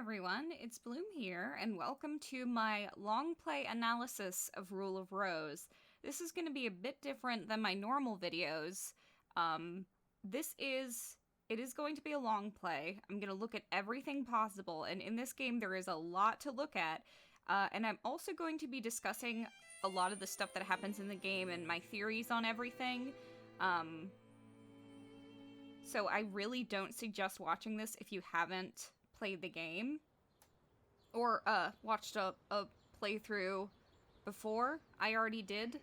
everyone, it's Bloom here, and welcome to my long play analysis of Rule of Rose. This is going to be a bit different than my normal videos. It is going to be a long play. I'm going to look at everything possible, and in this game there is a lot to look at, and I'm also going to be discussing a lot of the stuff that happens in the game and my theories on everything. So I really don't suggest watching this if you haven't played the game or watched a playthrough before. I already did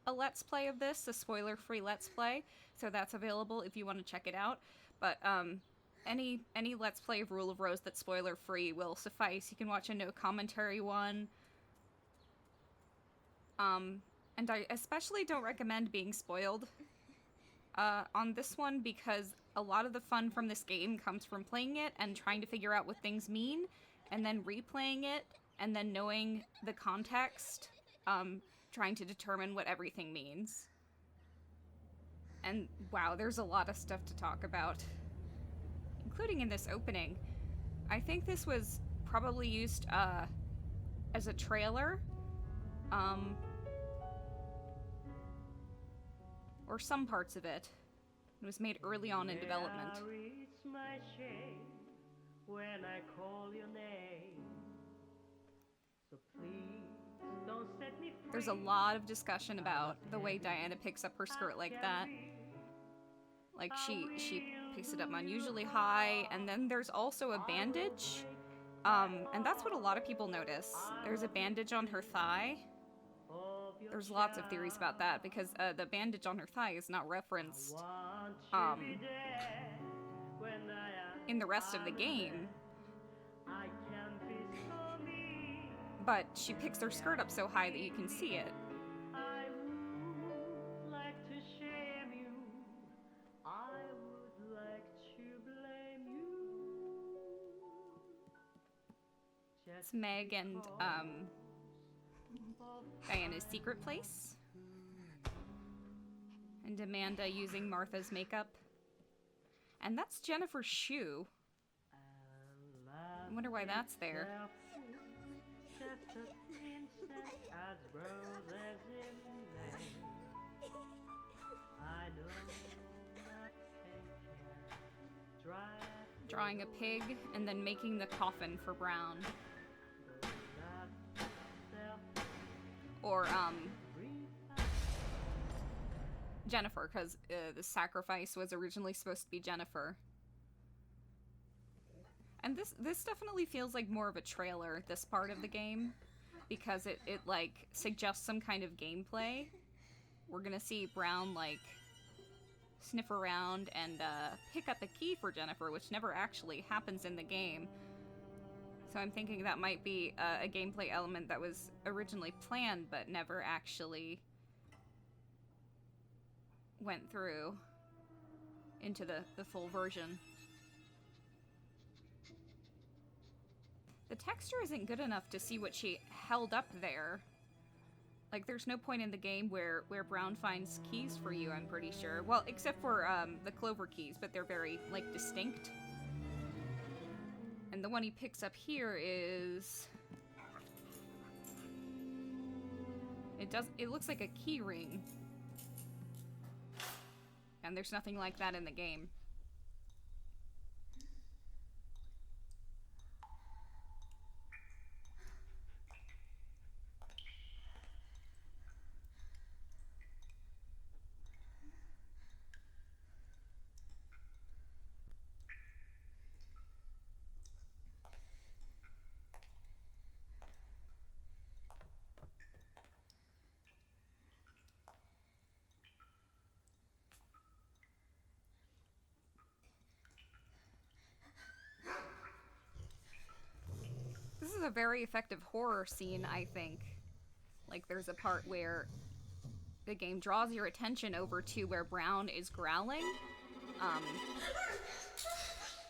a let's play of this, a spoiler-free let's play, so that's available if you want to check it out. But any let's play of Rule of Rose that's spoiler-free will suffice. You can watch a no commentary one. And I especially don't recommend being spoiled on this one, because a lot of the fun from this game comes from playing it and trying to figure out what things mean, and then replaying it, and then knowing the context, trying to determine what everything means. And wow, there's a lot of stuff to talk about, including in this opening. I think this was probably used as a trailer, or some parts of it. It was made early on in development. It's my shame when I call your name. So please don't set me free. There's a lot of discussion about the way Diana picks up her skirt like that. Like she picks it up unusually high, and then there's also a bandage. And that's what a lot of people notice. There's a bandage on her thigh. There's lots of theories about that, because the bandage on her thigh is not referenced in the rest of the game. But she picks her skirt up so high that you can see it. I would like to shame you. I would like to blame you. It's Meg and Diana's secret place. And Amanda using Martha's makeup. And that's Jennifer's shoe. I wonder why that's there. Drawing a pig and then making the coffin for Brown. Or, Jennifer, because the sacrifice was originally supposed to be Jennifer. And this definitely feels like more of a trailer, this part of the game, because it like, suggests some kind of gameplay. We're gonna see Brown, like, sniff around and pick up a key for Jennifer, which never actually happens in the game. So I'm thinking that might be a gameplay element that was originally planned but never actually went through into the full version. The texture isn't good enough to see what she held up there. Like, there's no point in the game where Brown finds keys for you, I'm pretty sure. Well, except for the clover keys, but they're very, like, distinct. And the one he picks up here is... It looks like a key ring. And there's nothing like that in the game. This is a very effective horror scene, I think. Like, there's a part where the game draws your attention over to where Brown is growling,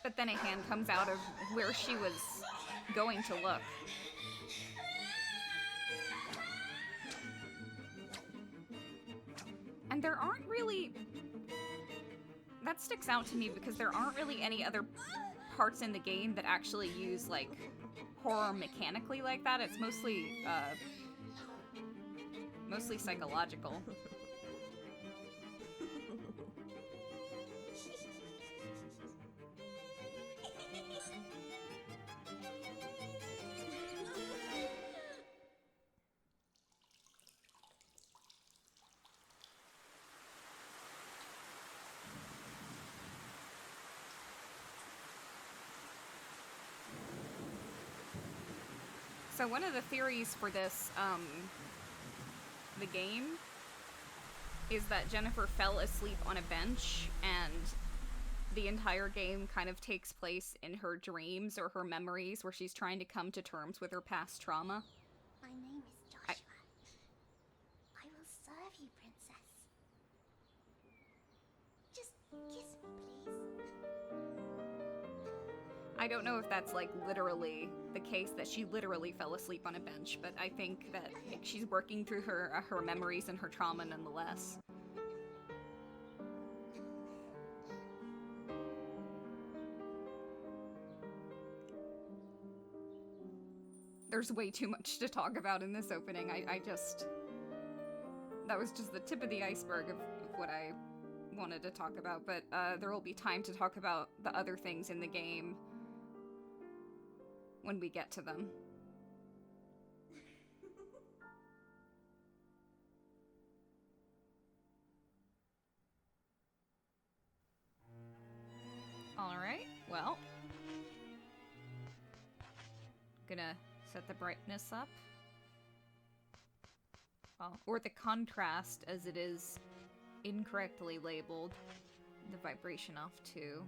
but then a hand comes out of where she was going to look. And there aren't really... That sticks out to me because there aren't really any other parts in the game that actually use, like, horror mechanically like that. It's mostly psychological. So one of the theories for this, the game, is that Jennifer fell asleep on a bench, and the entire game kind of takes place in her dreams or her memories, where she's trying to come to terms with her past trauma. My name is Joshua. I will serve you, princess. Just kiss me, please. I don't know if that's, like, literally the case, that she literally fell asleep on a bench, but I think that she's working through her memories and her trauma nonetheless. There's way too much to talk about in this opening. That was just the tip of the iceberg of what I wanted to talk about, but there will be time to talk about the other things in the game when we get to them. Alright, well. Gonna set the brightness up. Oh, or the contrast, as it is incorrectly labeled. The vibration off too.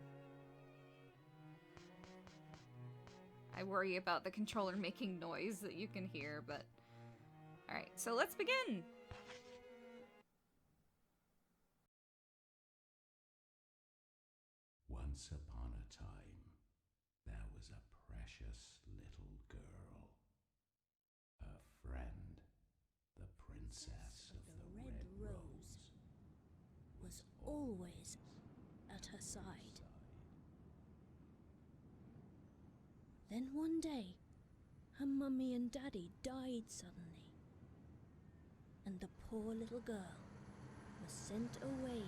I worry about the controller making noise that you can hear, but... Alright, so let's begin! Once upon a time, there was a precious little girl. Her friend, the princess of the Red Rose, was always at her side. Then one day, her mummy and daddy died suddenly, and the poor little girl was sent away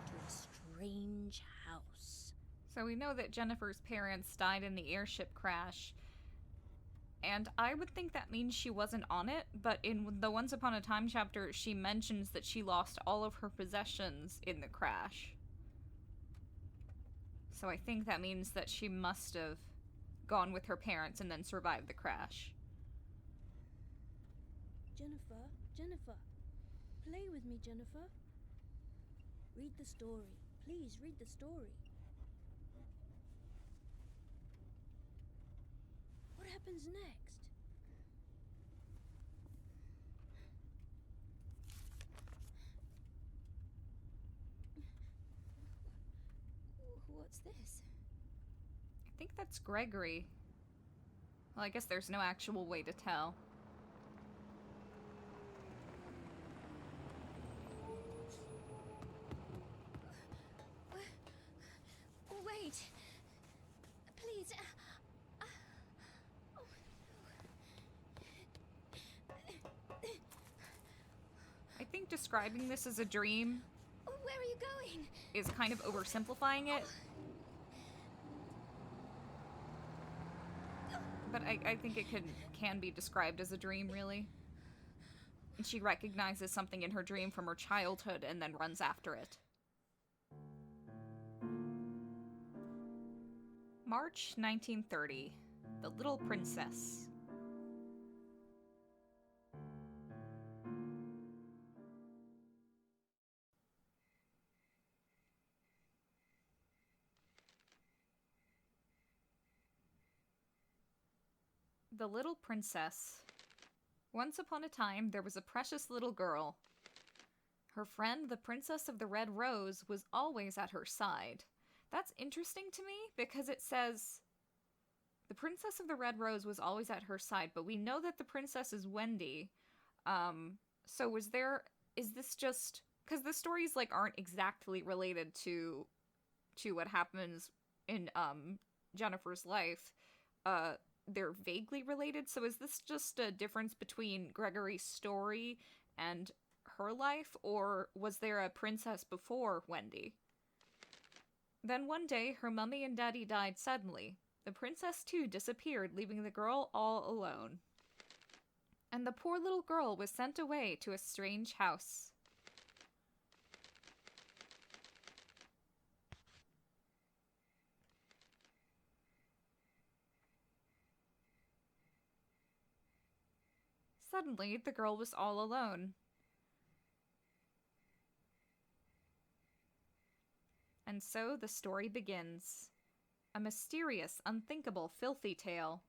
to a strange house. So we know that Jennifer's parents died in the airship crash, and I would think that means she wasn't on it, but in the Once Upon a Time chapter, she mentions that she lost all of her possessions in the crash. So I think that means that she must have gone with her parents and then survived the crash. Jennifer, Jennifer, play with me, Jennifer. Read the story. Please read the story. What happens next? What's this? I think that's Gregory. Well, I guess there's no actual way to tell. Wait. Please. I think describing this as a dream Where are you going? is kind of oversimplifying it. But I think it can be described as a dream, really. And she recognizes something in her dream from her childhood and then runs after it. March 1930. The Little Princess. The Little Princess. Once upon a time, there was a precious little girl. Her friend, the Princess of the Red Rose, was always at her side. That's interesting to me, because it says the Princess of the Red Rose was always at her side, but we know that the princess is Wendy. So is this just... Because the stories, like, aren't exactly related to what happens in Jennifer's life, they're vaguely related. So is this just a difference between Gregory's story and her life, or was there a princess before Wendy? Then one day, her mummy and daddy died suddenly. The princess too disappeared, leaving the girl all alone. And the poor little girl was sent away to a strange house. Suddenly, the girl was all alone. And so the story begins. A mysterious, unthinkable, filthy tale.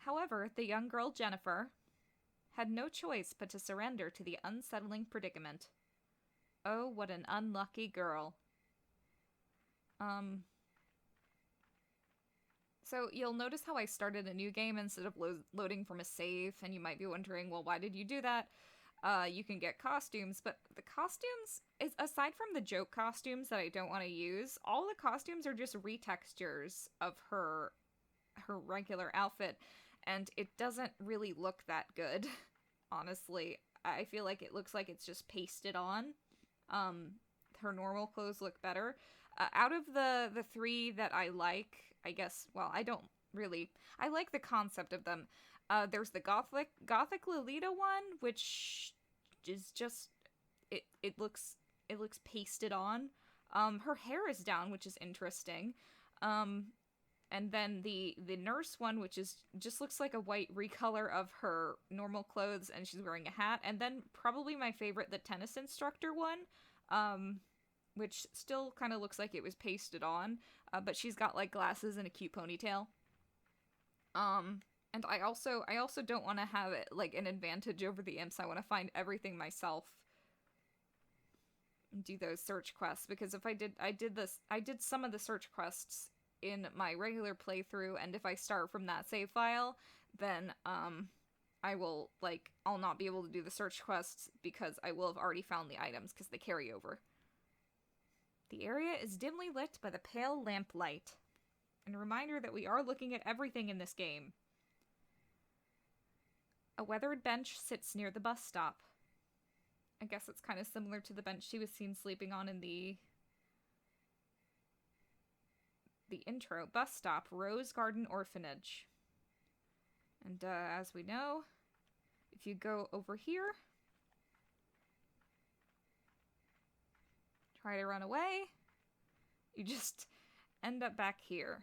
However, the young girl Jennifer had no choice but to surrender to the unsettling predicament. Oh, what an unlucky girl. So you'll notice how I started a new game instead of loading from a save, and you might be wondering, well, why did you do that? You can get costumes, but the costumes, aside from the joke costumes that I don't want to use, all the costumes are just retextures of her regular outfit, and it doesn't really look that good, honestly. I feel like it looks like it's just pasted on. Her normal clothes look better. Out of the three that I like, I guess, well, I don't really, I like the concept of them. There's the Gothic Lolita one, which is just, it looks pasted on. Her hair is down, which is interesting. And then the nurse one, which is just looks like a white recolor of her normal clothes, and she's wearing a hat. And then probably my favorite, the tennis instructor one, which still kind of looks like it was pasted on, but she's got like glasses and a cute ponytail. And I also don't want to have it like an advantage over the imps. I want to find everything myself. And do those search quests, because if I did some of the search quests in my regular playthrough, and if I start from that save file, then I'll not be able to do the search quests because I will have already found the items because they carry over. The area is dimly lit by the pale lamplight. And a reminder that we are looking at everything in this game. A weathered bench sits near the bus stop. I guess it's kind of similar to the bench she was seen sleeping on in the intro. Bus stop, Rose Garden Orphanage. And as we know, if you go over here, try to run away, you just end up back here.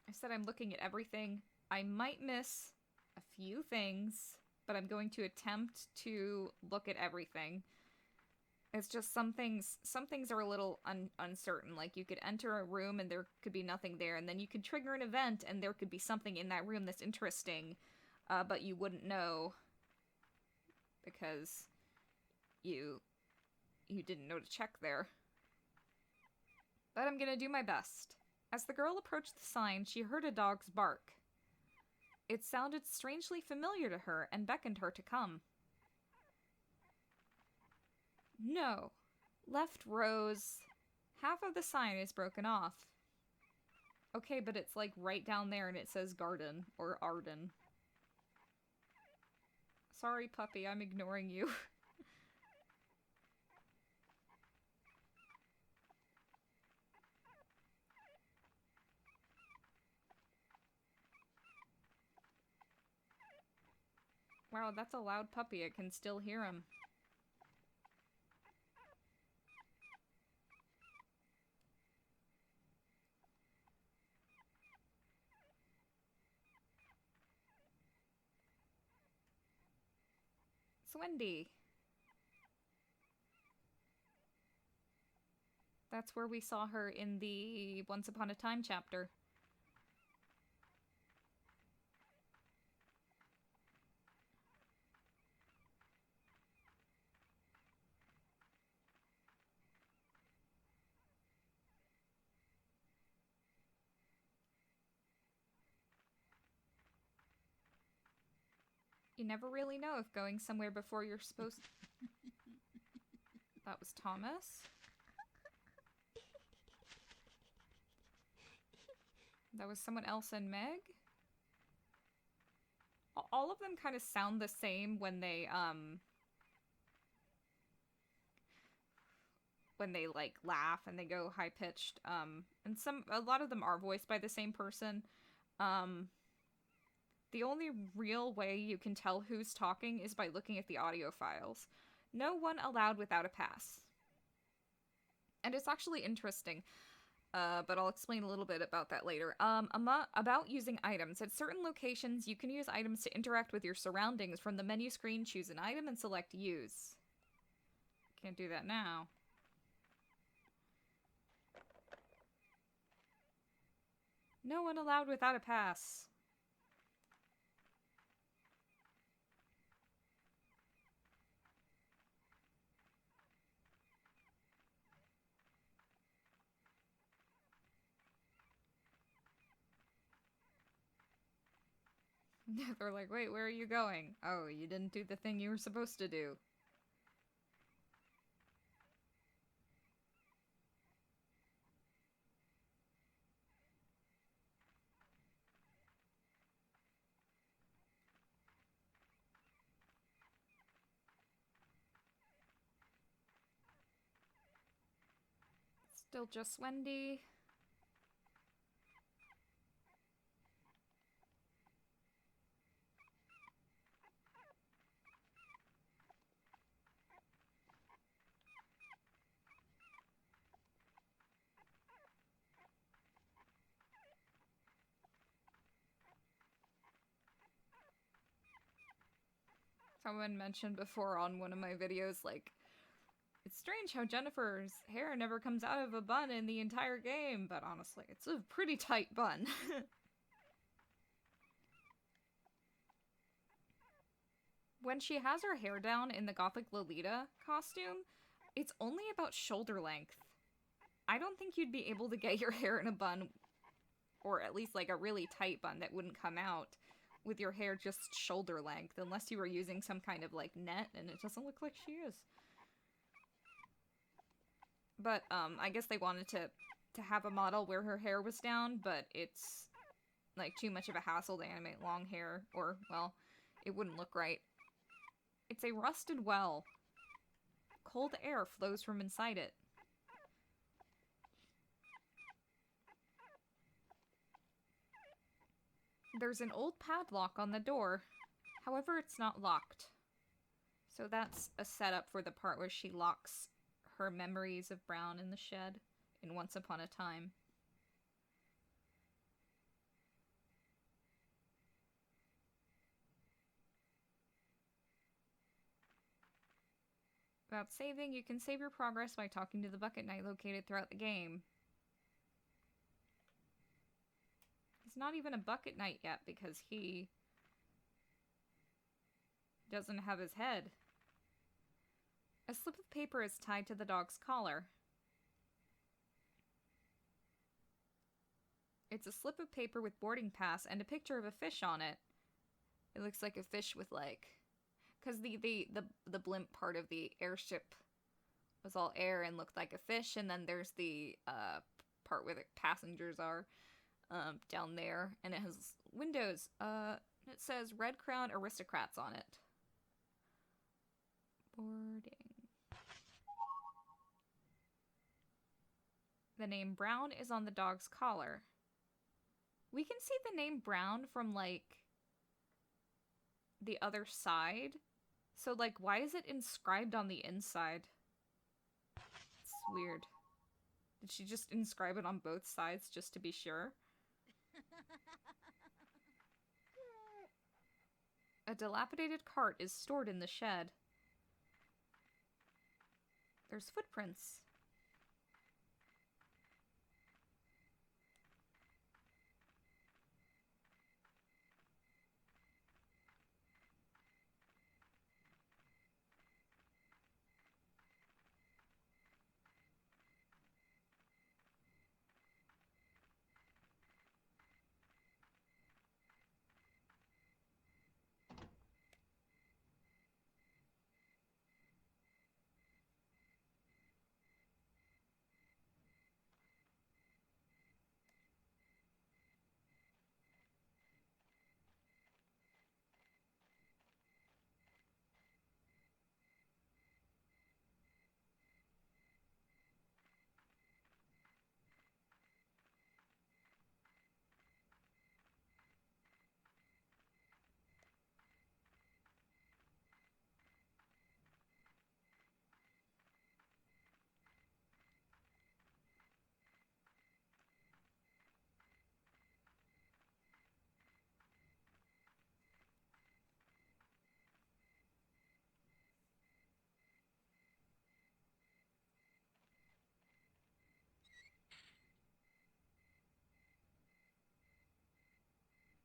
I said I'm looking at everything. I might miss a few things, but I'm going to attempt to look at everything. It's just some things are a little uncertain. Like, you could enter a room and there could be nothing there, and then you could trigger an event and there could be something in that room that's interesting, but you wouldn't know because you didn't know to check there. But I'm gonna do my best. As the girl approached the sign, she heard a dog's bark. It sounded strangely familiar to her and beckoned her to come. No. Left Rose. Half of the sign is broken off. Okay, but it's like right down there and it says garden or Arden. Sorry, puppy, I'm ignoring you. Wow, that's a loud puppy. I can still hear him. It's Wendy. That's where we saw her in the Once Upon a Time chapter. You never really know if going somewhere before you're supposed... That was Thomas. That was someone else and Meg. All of them kind of sound the same when they like laugh and they go high pitched. And a lot of them are voiced by the same person. The only real way you can tell who's talking is by looking at the audio files. No one allowed without a pass. And it's actually interesting, but I'll explain a little bit about that later. About using items. At certain locations, you can use items to interact with your surroundings. From the menu screen, choose an item and select use. Can't do that now. No one allowed without a pass. They're like, wait, where are you going? Oh, you didn't do the thing you were supposed to do. Still just Wendy. Someone mentioned before on one of my videos, like, it's strange how Jennifer's hair never comes out of a bun in the entire game, but honestly, it's a pretty tight bun. When she has her hair down in the Gothic Lolita costume, it's only about shoulder length. I don't think you'd be able to get your hair in a bun, or at least like a really tight bun that wouldn't come out, with your hair just shoulder length, unless you were using some kind of like net, and it doesn't look like she is. But I guess they wanted to have a model where her hair was down, but it's like too much of a hassle to animate long hair, or well, it wouldn't look right. It's a rusted well. Cold air flows from inside it. There's an old padlock on the door. However, it's not locked. So that's a setup for the part where she locks her memories of Brown in the shed in Once Upon a Time. About saving, you can save your progress by talking to the Bucket Knight located throughout the game. He's not even a Bucket Knight yet because he doesn't have his head. A slip of paper is tied to the dog's collar. It's a slip of paper with boarding pass and a picture of a fish on it. It looks like a fish with like... Because the blimp part of the airship was all air and looked like a fish, and then there's the part where the passengers are down there, and it has windows. It says Red Crown Aristocrats on it. Boarding. The name Brown is on the dog's collar. We can see the name Brown from, like, the other side. So, like, why is it inscribed on the inside? It's weird. Did she just inscribe it on both sides just to be sure? A dilapidated cart is stored in the shed. There's footprints.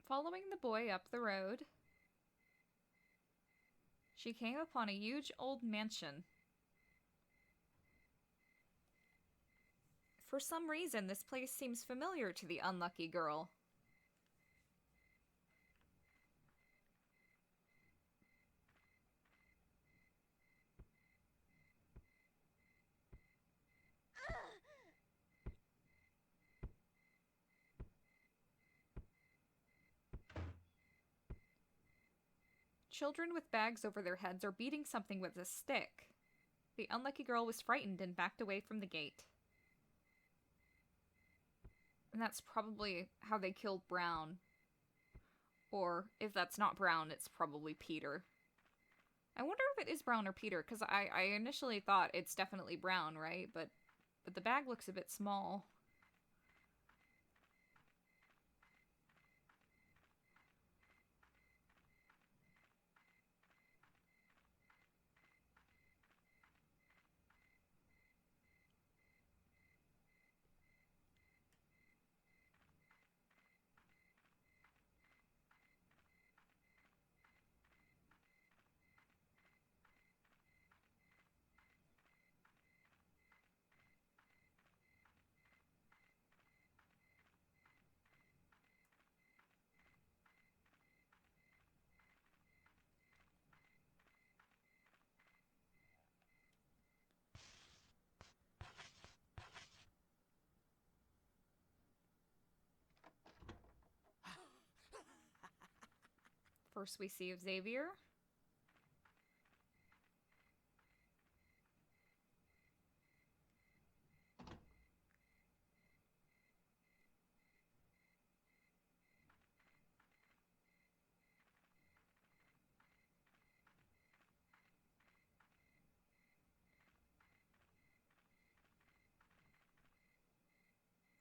Following the boy up the road, she came upon a huge old mansion. For some reason, this place seems familiar to the unlucky girl. Children with bags over their heads are beating something with a stick. The unlucky girl was frightened and backed away from the gate. And that's probably how they killed Brown. Or, if that's not Brown, it's probably Peter. I wonder if it is Brown or Peter, because I initially thought it's definitely Brown, right? But the bag looks a bit small. First we see of Xavier.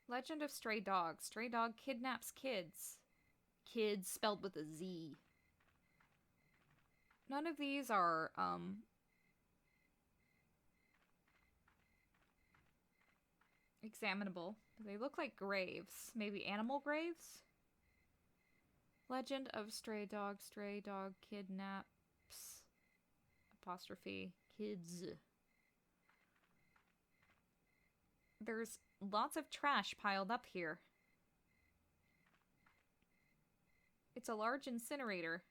Legend of Stray Dog. Stray dog kidnaps kids. Kids spelled with a Z. None of these are, examinable. They look like graves. Maybe animal graves? Legend of Stray Dog kidnaps... apostrophe kids. There's lots of trash piled up here. It's a large incinerator.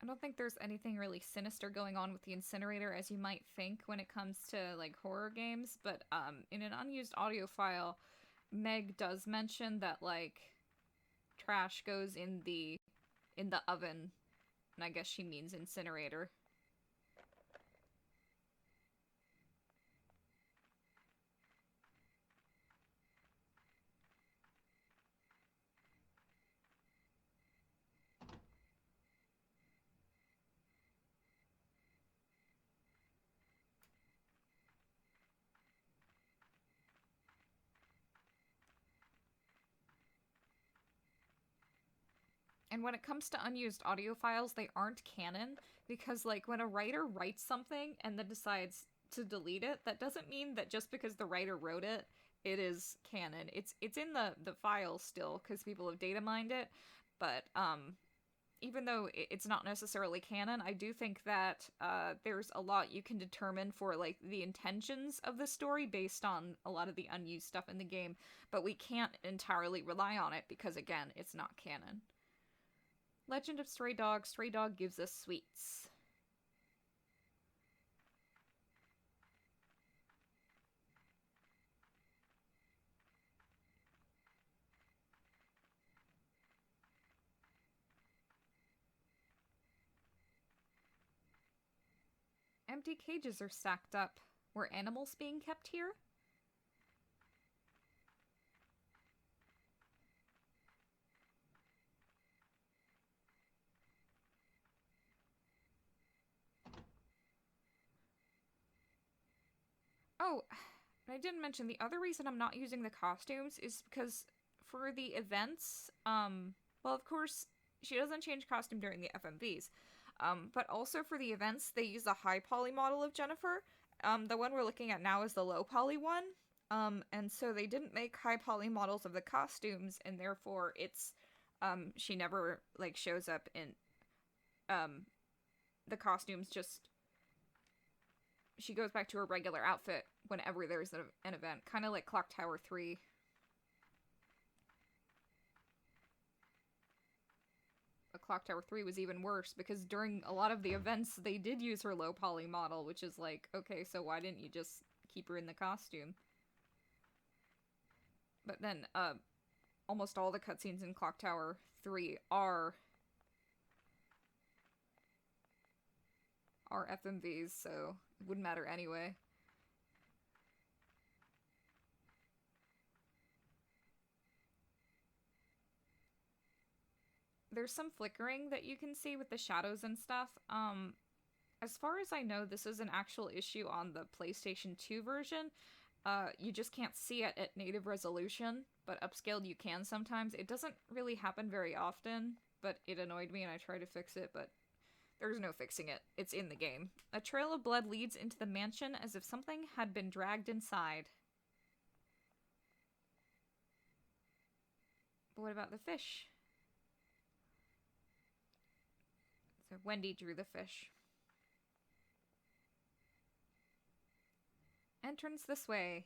I don't think there's anything really sinister going on with the incinerator as you might think when it comes to like horror games, but in an unused audio file, Meg does mention that like trash goes in the oven, and I guess she means incinerator. And when it comes to unused audio files, they aren't canon, because, like, when a writer writes something and then decides to delete it, that doesn't mean that just because the writer wrote it, it is canon. It's in the file still, because people have data mined it, but, even though it's not necessarily canon, I do think that, there's a lot you can determine for, like, the intentions of the story based on a lot of the unused stuff in the game, but we can't entirely rely on it, because, again, it's not canon. Legend of Stray Dog gives us sweets. Empty cages are stacked up. Were animals being kept here? Oh, I didn't mention the other reason I'm not using the costumes is because for the events, well, of course, she doesn't change costume during the FMVs, but also for the events, they use a high poly model of Jennifer. The one we're looking at now is the low poly one, And so they didn't make high poly models of the costumes, and therefore it's, she never, like, shows up in, the costumes, just, she goes back to her regular outfit whenever there's an event, kind of like Clock Tower 3. But Clock Tower 3 was even worse, because during a lot of the events, they did use her low poly model, which is like, okay, so why didn't you just keep her in the costume? But then, almost all the cutscenes in Clock Tower 3 are FMVs, so it wouldn't matter anyway. There's some flickering that you can see with the shadows and stuff. As far as I know, this is an actual issue on the PlayStation 2 version. You just can't see it at native resolution, but upscaled you can sometimes. It doesn't really happen very often, but it annoyed me and I tried to fix it, but there's no fixing it. It's in the game. A trail of blood leads into the mansion as if something had been dragged inside. But what about the fish? So Wendy drew the fish. Entrance this way.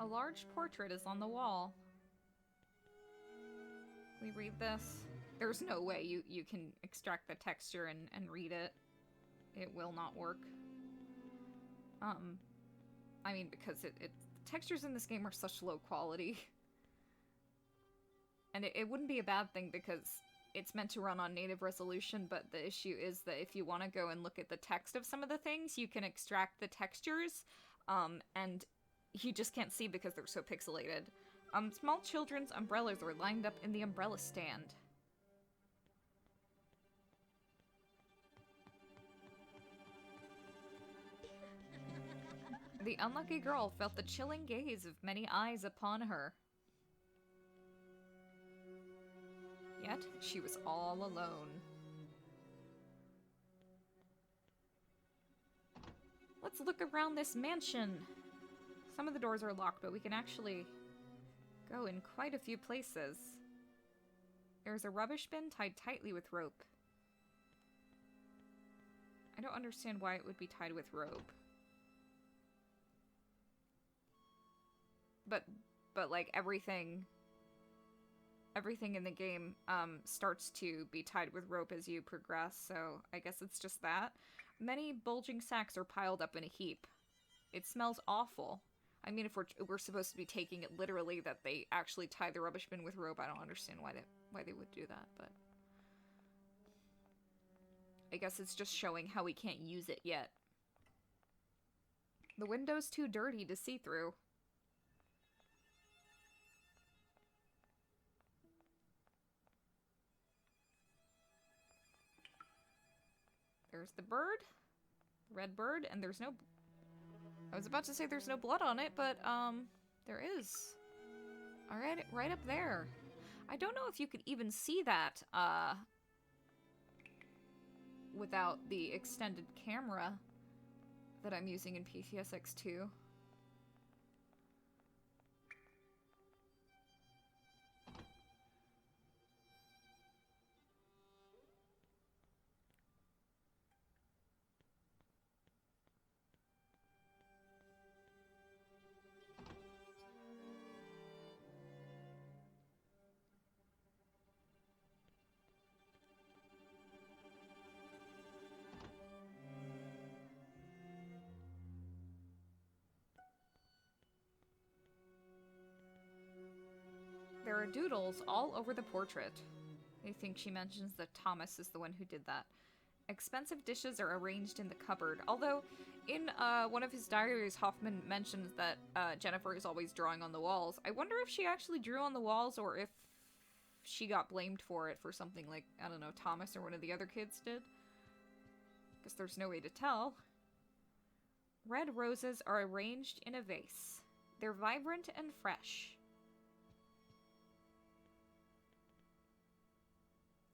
A large portrait is on the wall. We read this. There's no way you can extract the texture and read it. It will not work. I mean, because the textures in this game are such low quality. And it wouldn't be a bad thing because it's meant to run on native resolution, but the issue is that if you want to go and look at the text of some of the things, you can extract the textures, and you just can't see because they're so pixelated. Small children's umbrellas are lined up in the umbrella stand. The unlucky girl felt the chilling gaze of many eyes upon her. Yet, she was all alone. Let's look around this mansion. Some of the doors are locked, but we can actually go in quite a few places. There's a rubbish bin tied tightly with rope. I don't understand why it would be tied with rope. But like everything in the game starts to be tied with rope as you progress, so I guess it's just that. Many bulging sacks are piled up in a heap. It smells awful. I mean, if we're supposed to be taking it literally that they actually tie the rubbish bin with rope, I don't understand why they would do that, but I guess it's just showing how we can't use it yet. The window's too dirty to see through. There's the bird, the red bird, and there's no... I was about to say there's no blood on it, but, there is. Alright, right up there. I don't know if you could even see that, without the extended camera that I'm using in PCSX2. There are doodles all over the portrait. I think she mentions that Thomas is the one who did that. Expensive dishes are arranged in the cupboard. Although, in one of his diaries, Hoffman mentions that Jennifer is always drawing on the walls. I wonder if she actually drew on the walls or if she got blamed for it for something like, I don't know, Thomas or one of the other kids did. Because there's no way to tell. Red roses are arranged in a vase. They're vibrant and fresh.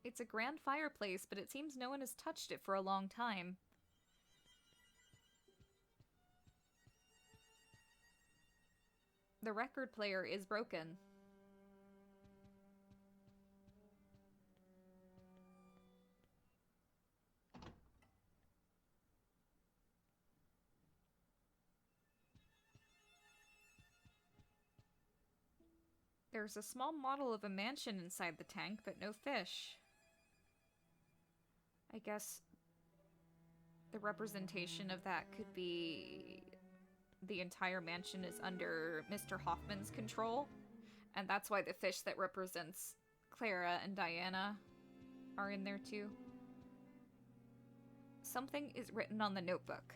It's a grand fireplace, but it seems no one has touched it for a long time. The record player is broken. There's a small model of a mansion inside the tank, but no fish. I guess the representation of that could be the entire mansion is under Mr. Hoffman's control, and that's why the fish that represents Clara and Diana are in there too. Something is written on the notebook.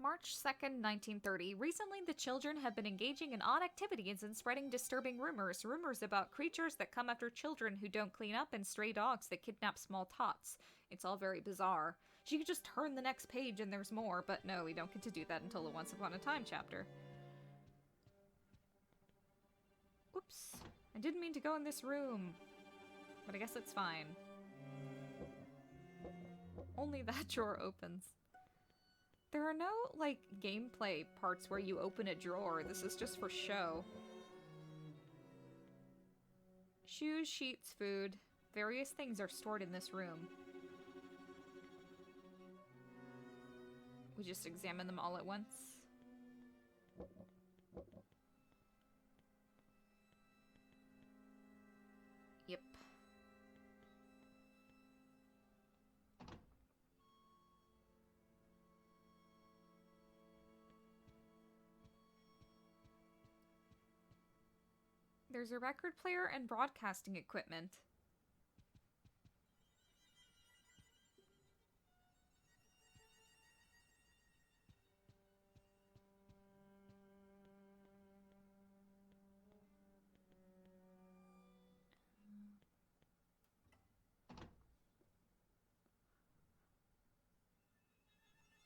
March 2nd, 1930. Recently, the children have been engaging in odd activities and spreading disturbing rumors. Rumors about creatures that come after children who don't clean up and stray dogs that kidnap small tots. It's all very bizarre. She could just turn the next page and there's more, but no, we don't get to do that until the Once Upon a Time chapter. Oops. I didn't mean to go in this room. But I guess it's fine. Only that drawer opens. There are no, like, gameplay parts where you open a drawer. This is just for show. Shoes, sheets, food. Various things are stored in this room. We just examine them all at once. Yep. There's a record player and broadcasting equipment.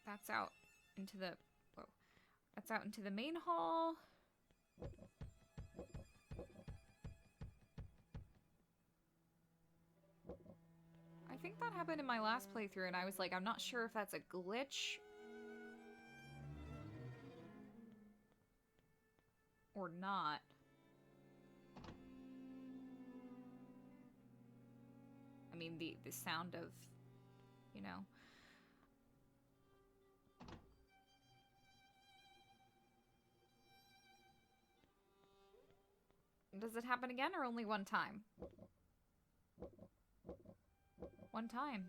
That's out into the... Whoa. That's out into the main hall. I think that happened in my last playthrough, and I was like, I'm not sure if that's a glitch or not. I mean, the sound of, you know. Does it happen again or only one time? One time.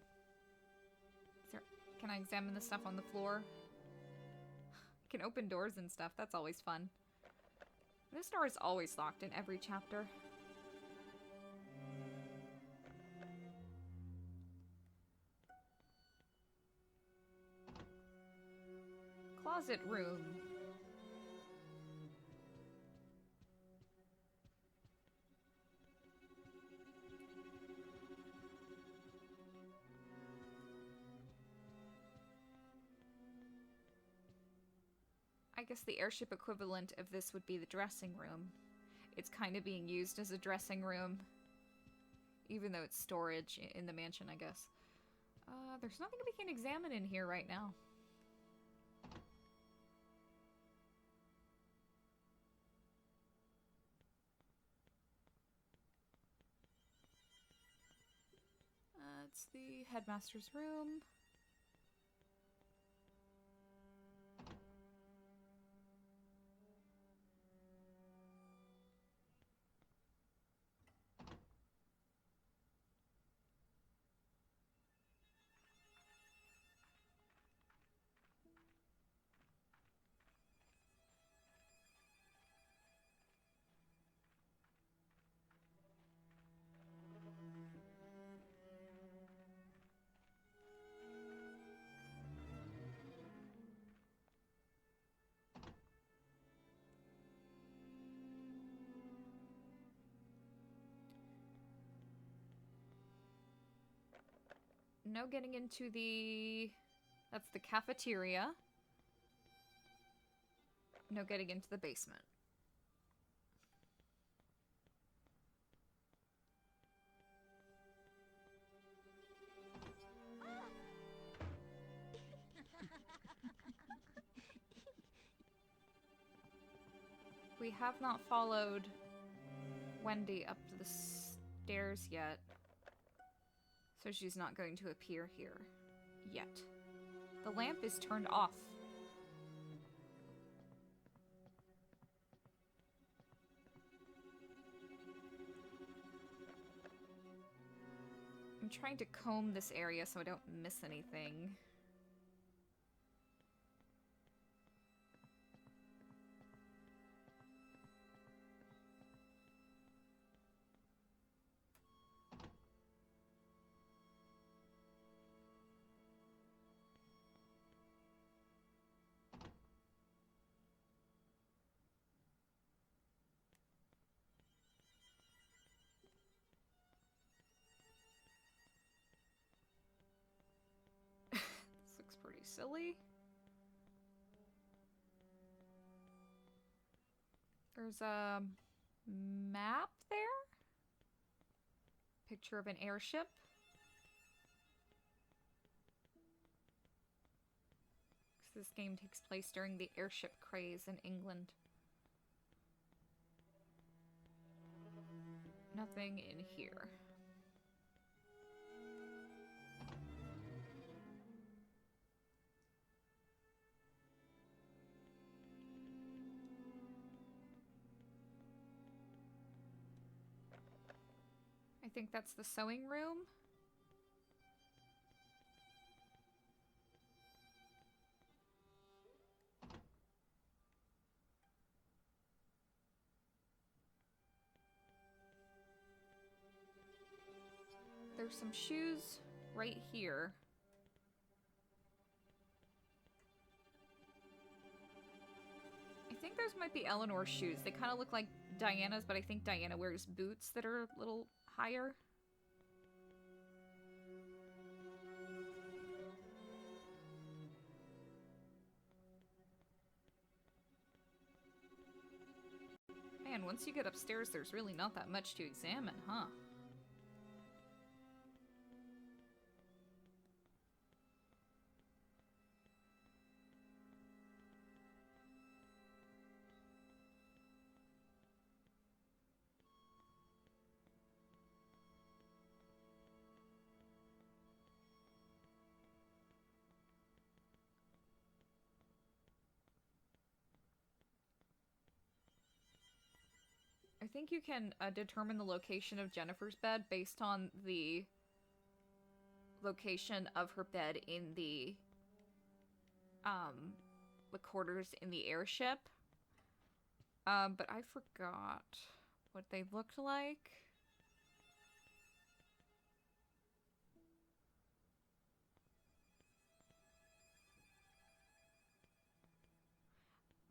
Can I examine the stuff on the floor? I can open doors and stuff. That's always fun. This door is always locked in every chapter. Closet room. I guess the airship equivalent of this would be the dressing room. It's kind of being used as a dressing room, even though it's storage in the mansion, I guess. There's nothing we can examine in here right now. It's the headmaster's room. No getting into the... That's the cafeteria. No getting into the basement. We have not followed Wendy up to the stairs yet. So she's not going to appear here. Yet. The lamp is turned off. I'm trying to comb this area so I don't miss anything. Silly. There's a map there. Picture of an airship. This game takes place during the airship craze in England. Nothing in here. I think that's the sewing room. There's some shoes right here. I think those might be Eleanor's shoes. They kind of look like Diana's, but I think Diana wears boots that are a little higher. Man, once you get upstairs, there's really not that much to examine, huh? I think you can determine the location of Jennifer's bed based on the location of her bed in the quarters in the airship. But I forgot what they looked like.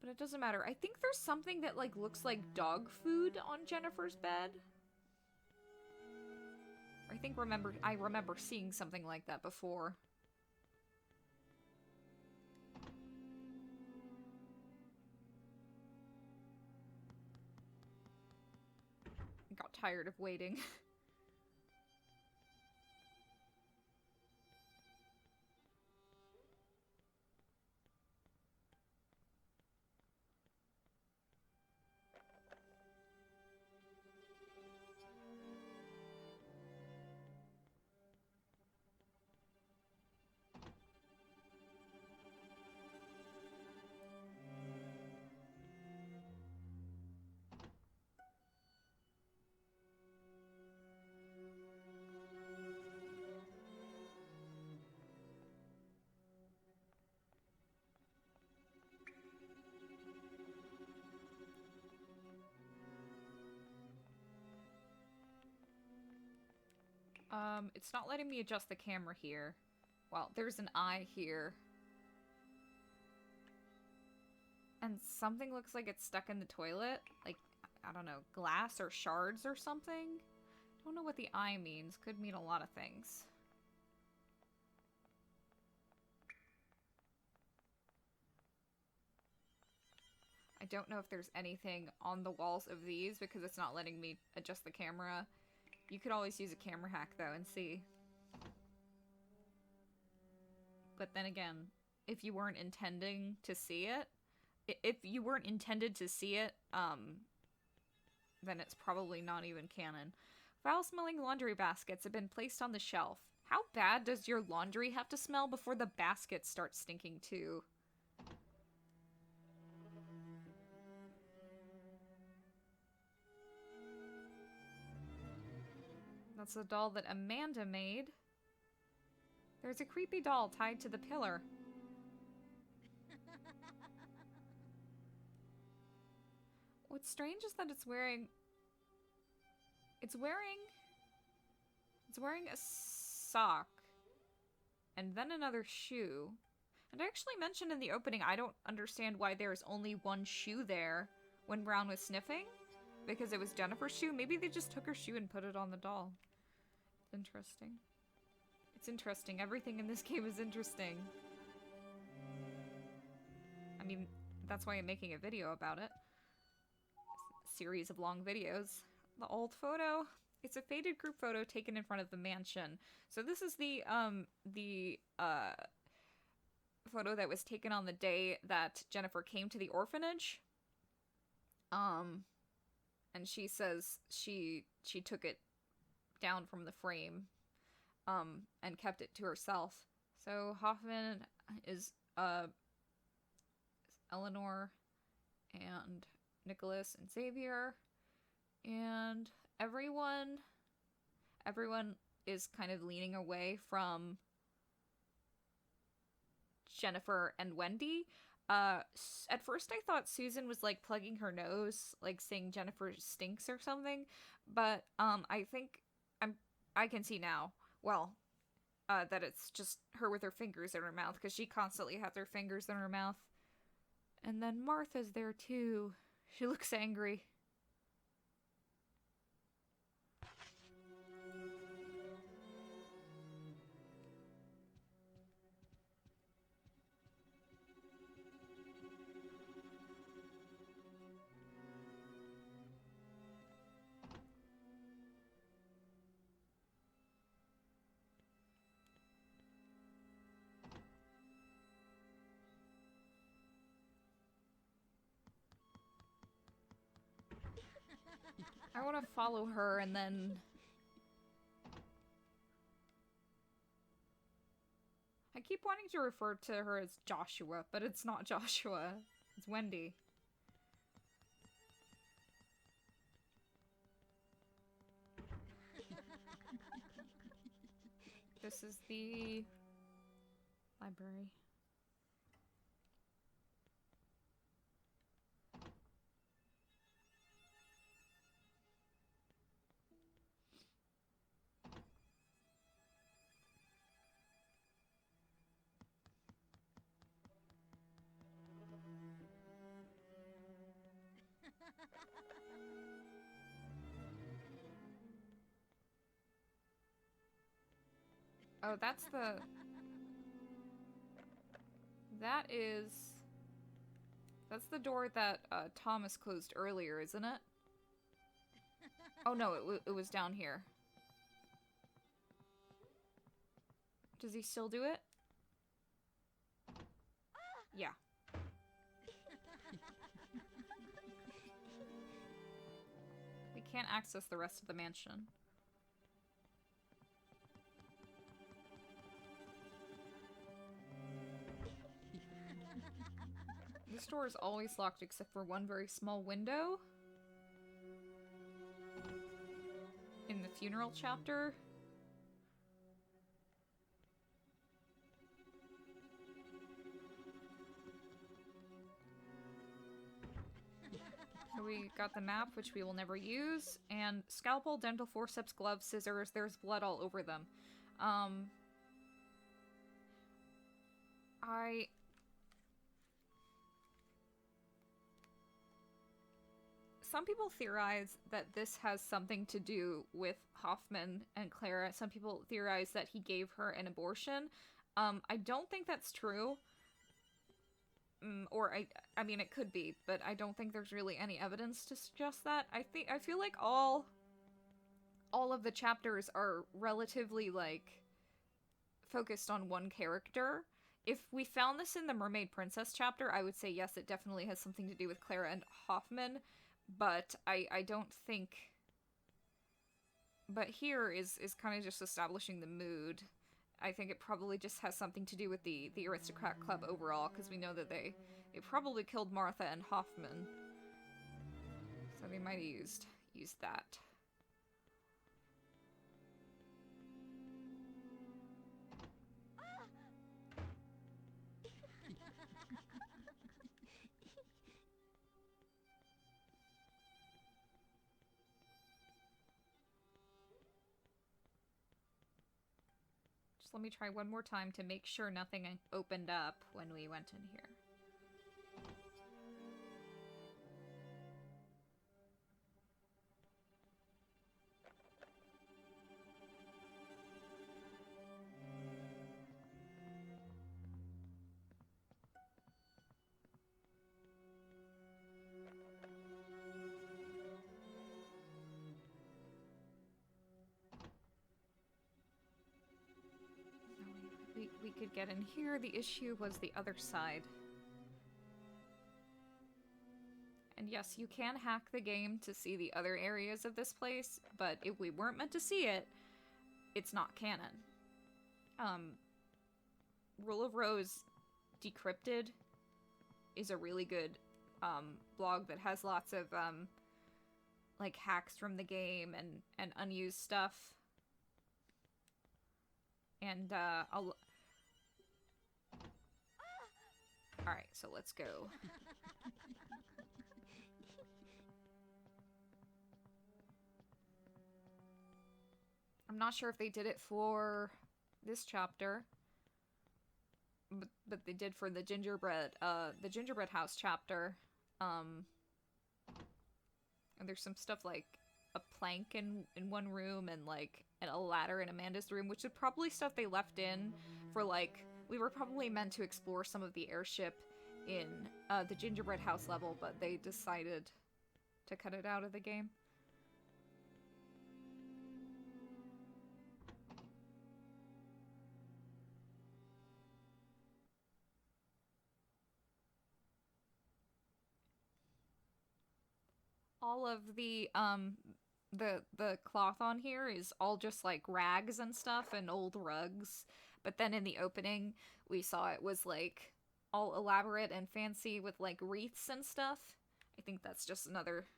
But it doesn't matter. I think there's something that, like, looks like dog food on Jennifer's bed. I remember seeing something like that before. I got tired of waiting. It's not letting me adjust the camera here. Well, there's an eye here. And something looks like it's stuck in the toilet. Like, I don't know, glass or shards or something? Don't know what the eye means. Could mean a lot of things. I don't know if there's anything on the walls of these because it's not letting me adjust the camera. You could always use a camera hack though and see. But then again, if you weren't intending to see it, if you weren't intended to see it, then it's probably not even canon. Foul-smelling laundry baskets have been placed on the shelf. How bad does your laundry have to smell before the baskets start stinking too? That's a doll that Amanda made. There's a creepy doll tied to the pillar. What's strange is that it's wearing a sock and then another shoe. And I actually mentioned in the opening, I don't understand why there's only one shoe there when Brown was sniffing, because it was Jennifer's shoe. Maybe they just took her shoe and put it on the doll. It's interesting. It's interesting. Everything in this game is interesting. I mean, that's why I'm making a video about it. Series of long videos. The old photo. It's a faded group photo taken in front of the mansion. So this is the photo that was taken on the day that Jennifer came to the orphanage. And she says she took it down from the frame, and kept it to herself. So Hoffman is Eleanor and Nicholas and Xavier, and everyone is kind of leaning away from Jennifer and Wendy. At first I thought Susan was like plugging her nose, like saying Jennifer stinks or something, but I think I can see now, well, that it's just her with her fingers in her mouth, because she constantly has her fingers in her mouth. And then Martha's there too. She looks angry. I want to follow her and then... I keep wanting to refer to her as Joshua, but it's not Joshua. It's Wendy. This is the library. Oh, that's the... That's the door that Thomas closed earlier, isn't it? Oh no, it was down here. Does he still do it? Yeah. We can't access the rest of the mansion. This door is always locked except for one very small window. In the funeral chapter. So we got the map, which we will never use, and scalpel, dental forceps, gloves, scissors. There's blood all over them. Some people theorize that this has something to do with Hoffman and Clara. Some people theorize that he gave her an abortion. I don't think that's true. I mean, it could be, but I don't think there's really any evidence to suggest that. I feel like all of the chapters are relatively, like, focused on one character. If we found this in the Mermaid Princess chapter, I would say yes, it definitely has something to do with Clara and Hoffman, but I don't think... But here is kind of just establishing the mood. I think it probably just has something to do with the Aristocrat Club overall, because we know that they probably killed Martha and Hoffman. So they might have used that. Let me try one more time to make sure nothing opened up when we went in here. We could get in here. The issue was the other side. And yes, you can hack the game to see the other areas of this place, but if we weren't meant to see it, it's not canon. Rule of Rose Decrypted is a really good blog that has lots of like hacks from the game and unused stuff. And Alright, so let's go. I'm not sure if they did it for this chapter, but they did for the gingerbread house chapter. And there's some stuff like a plank in one room and like a ladder in Amanda's room, which is probably stuff they left in for like... We were probably meant to explore some of the airship in the gingerbread house level, but they decided to cut it out of the game. All of the cloth on here is all just like rags and stuff and old rugs. But then in the opening, we saw it was, like, all elaborate and fancy with, like, wreaths and stuff. I think that's just another,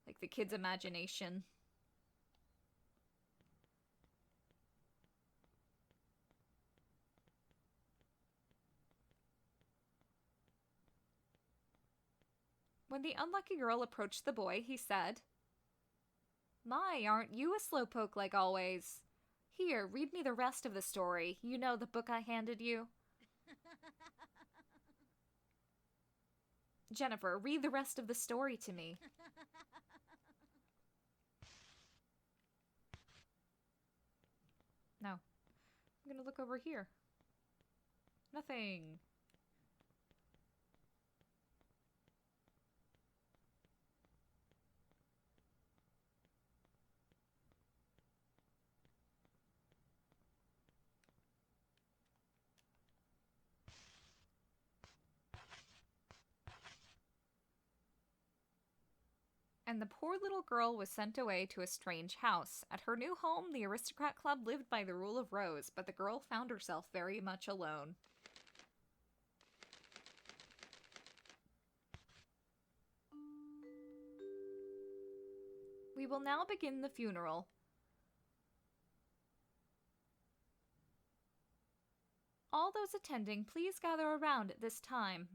like, the kid's imagination. When the unlucky girl approached the boy, he said, "My, aren't you a slowpoke like always? Here, read me the rest of the story. You know the book I handed you." "Jennifer, read the rest of the story to me." No. I'm gonna look over here. Nothing. And the poor little girl was sent away to a strange house. At her new home, the Aristocrat Club lived by the rule of Rose, but the girl found herself very much alone. We will now begin the funeral. All those attending, please gather around at this time.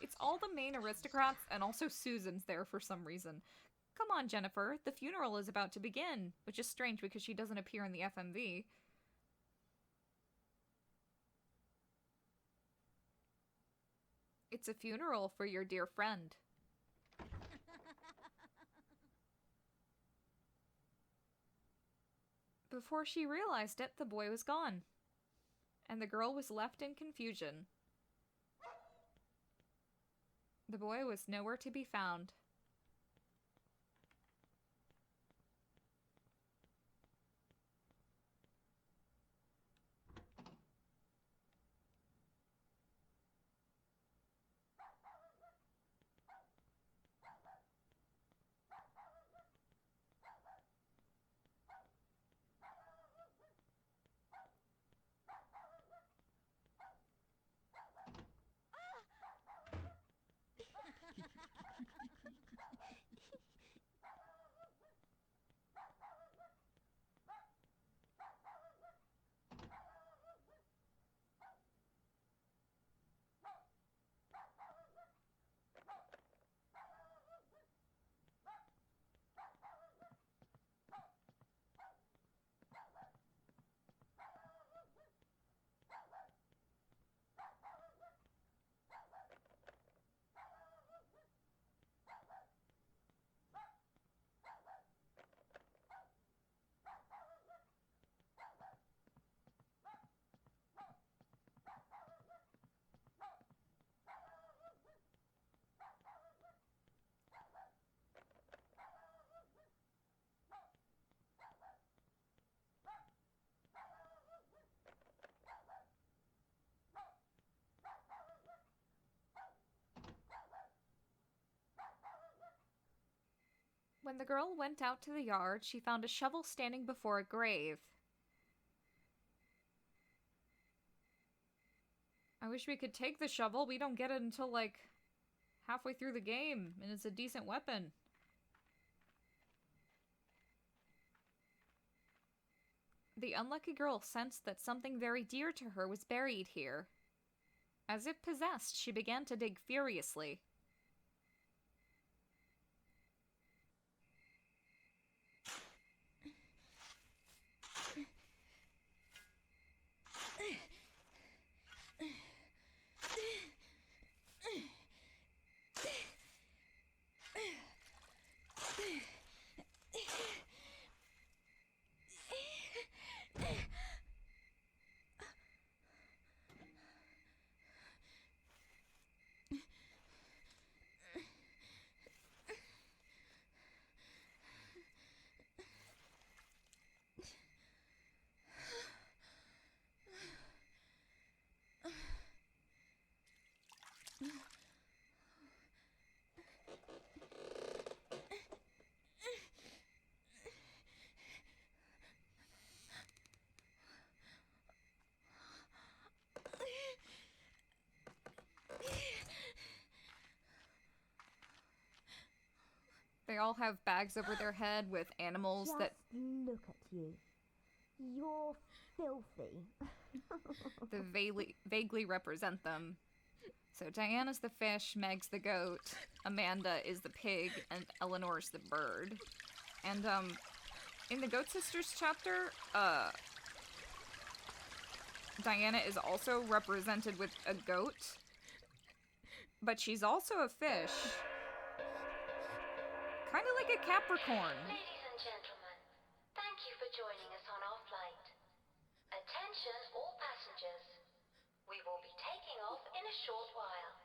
It's all the main aristocrats, and also Susan's there for some reason. Come on, Jennifer, the funeral is about to begin, which is strange because she doesn't appear in the FMV. It's a funeral for your dear friend. Before she realized it, the boy was gone, and the girl was left in confusion. The boy was nowhere to be found. When the girl went out to the yard, she found a shovel standing before a grave. I wish we could take the shovel. We don't get it until, like, halfway through the game, and it's a decent weapon. The unlucky girl sensed that something very dear to her was buried here. As if possessed, she began to dig furiously. They all have bags over their head with animals that look at you. You're filthy. vaguely represent them. So Diana's the fish, Meg's the goat, Amanda is the pig, and Eleanor's the bird. And in the Goat Sisters chapter, Diana is also represented with a goat, but she's also a fish. Kind of like a Capricorn. Ladies and gentlemen, thank you for joining us on our flight. Attention all passengers. We will be taking off in a short while.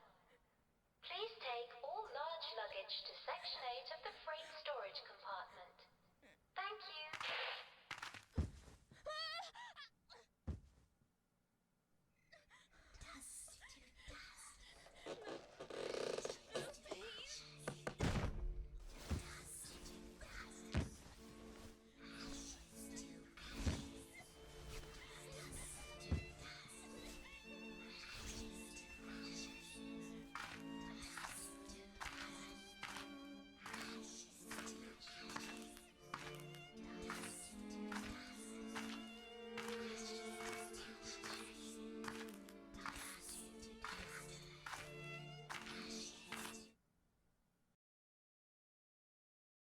Please take all large luggage to Section 8 of the freight storage compartment. Thank you.